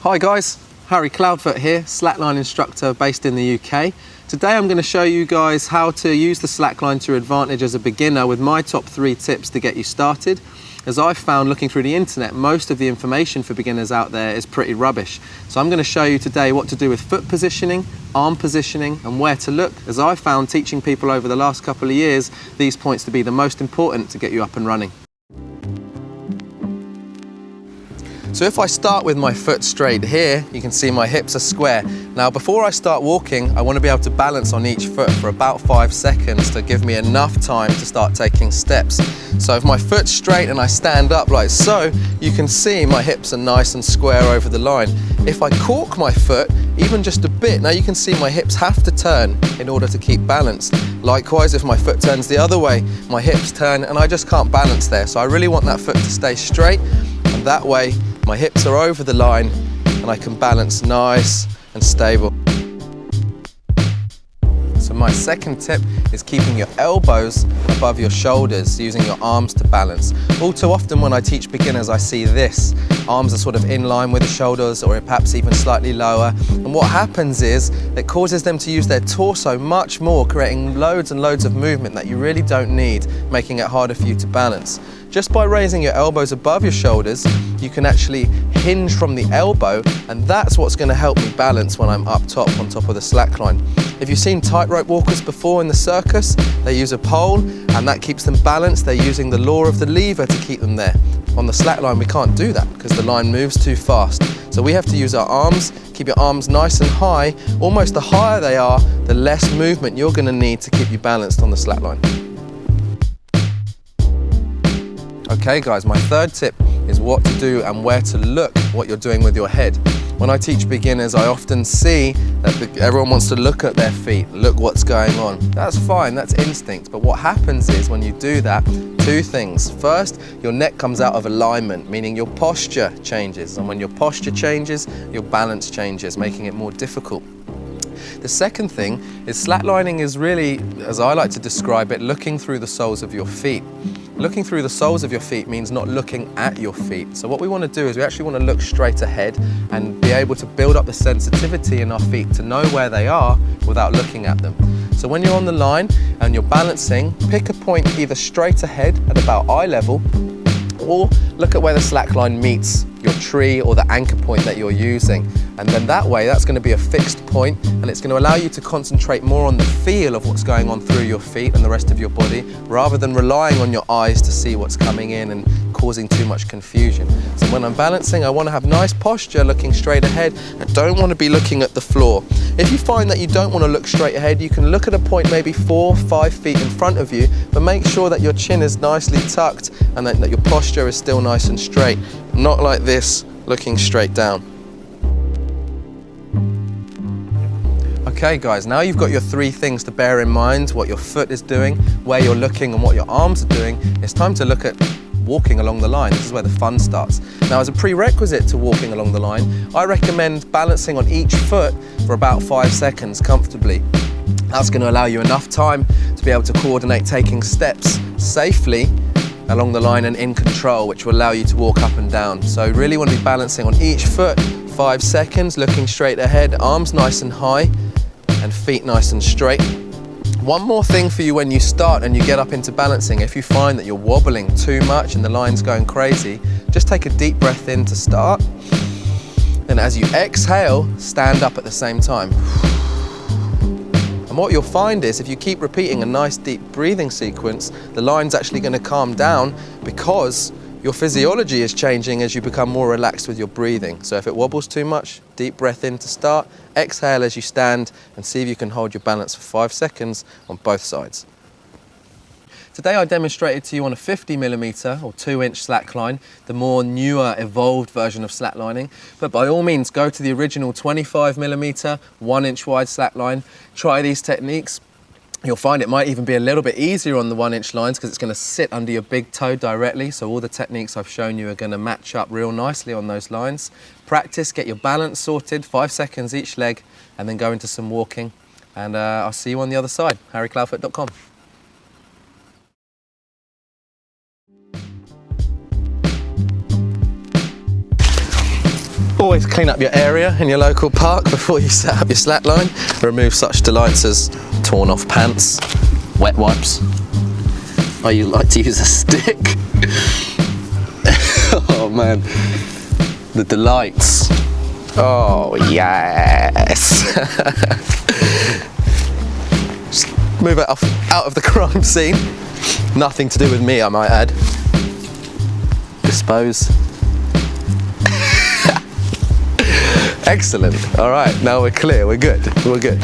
Hi guys, Harry Cloudfoot here, Slackline instructor based in the UK. Today I'm going to show you guys how to use the slackline to your advantage as a beginner with my top 3 tips to get you started. As I've found looking through the internet, most of the information for beginners out there is pretty rubbish. So I'm going to show you today what to do with foot positioning, arm positioning and where to look, as I've found teaching people over the last couple of years these points to be the most important to get you up and running. So if I start with my foot straight here, you can see my hips are square. Now before I start walking, I want to be able to balance on each foot for about 5 seconds to give me enough time to start taking steps. So if my foot's straight and I stand up like so, you can see my hips are nice and square over the line. If I cork my foot, even just a bit, now you can see my hips have to turn in order to keep balance. Likewise, if my foot turns the other way, my hips turn and I just can't balance there. So I really want that foot to stay straight, and that way my hips are over the line and I can balance nice and stable. So my second tip is keeping your elbows above your shoulders, using your arms to balance. All too often when I teach beginners, I see this. Arms are sort of in line with the shoulders or perhaps even slightly lower. And what happens is it causes them to use their torso much more, creating loads and loads of movement that you really don't need, making it harder for you to balance. Just by raising your elbows above your shoulders, you can actually hinge from the elbow, and that's what's going to help me balance when I'm up top on top of the slackline. If you've seen tightrope walkers before in the circus, they use a pole and that keeps them balanced. They're using the law of the lever to keep them there. On the slackline we can't do that because the line moves too fast. So we have to use our arms, keep your arms nice and high. Almost the higher they are, the less movement you're going to need to keep you balanced on the slackline. Okay guys, my third tip is what to do and where to look what you're doing with your head. When I teach beginners, I often see that everyone wants to look at their feet, look what's going on. That's fine, that's instinct, but what happens is when you do that, 2 things. First, your neck comes out of alignment, meaning your posture changes, and when your posture changes, your balance changes, making it more difficult. The second thing is slacklining is really, as I like to describe it, looking through the soles of your feet. Looking through the soles of your feet means not looking at your feet. So what we want to do is we actually want to look straight ahead and be able to build up the sensitivity in our feet to know where they are without looking at them. So when you're on the line and you're balancing, pick a point either straight ahead at about eye level, or look at where the slackline meets your tree or the anchor point that you're using. And then that way, that's going to be a fixed point, and it's going to allow you to concentrate more on the feel of what's going on through your feet and the rest of your body, rather than relying on your eyes to see what's coming in and causing too much confusion. So when I'm balancing, I want to have nice posture looking straight ahead. I don't want to be looking at the floor. If you find that you don't want to look straight ahead, you can look at a point maybe 4 or 5 feet in front of you, but make sure that your chin is nicely tucked and that your posture is still nice and straight, not like this, looking straight down. Okay guys, now you've got your 3 things to bear in mind: what your foot is doing, where you're looking and what your arms are doing. It's time to look at walking along the line. This is where the fun starts. Now, as a prerequisite to walking along the line, I recommend balancing on each foot for about 5 seconds comfortably. That's going to allow you enough time to be able to coordinate taking steps safely along the line and in control, which will allow you to walk up and down. So really want to be balancing on each foot, 5 seconds, looking straight ahead, arms nice and high and feet nice and straight. One more thing for you when you start and you get up into balancing: if you find that you're wobbling too much and the line's going crazy, just take a deep breath in to start. Then as you exhale, stand up at the same time. And what you'll find is if you keep repeating a nice deep breathing sequence, the line's actually going to calm down because your physiology is changing as you become more relaxed with your breathing. So if it wobbles too much, deep breath in to start, exhale as you stand, and see if you can hold your balance for 5 seconds on both sides. Today I demonstrated to you on a 50mm or 2-inch slackline, the more newer, evolved version of slacklining. But by all means, go to the original 25mm, 1-inch wide slackline. Try these techniques. You'll find it might even be a little bit easier on the 1-inch lines because it's going to sit under your big toe directly. So all the techniques I've shown you are going to match up real nicely on those lines. Practice, get your balance sorted, 5 seconds each leg, and then go into some walking. And I'll see you on the other side. harrycloudfoot.com. Always clean up your area in your local park before you set up your slackline. Remove such delights as torn off pants, wet wipes. Oh, you like to use a stick? Oh man, the delights. Oh yes. Just move it out of the crime scene. Nothing to do with me, I might add. Dispose. Excellent. All right, now we're clear. We're good. We're good.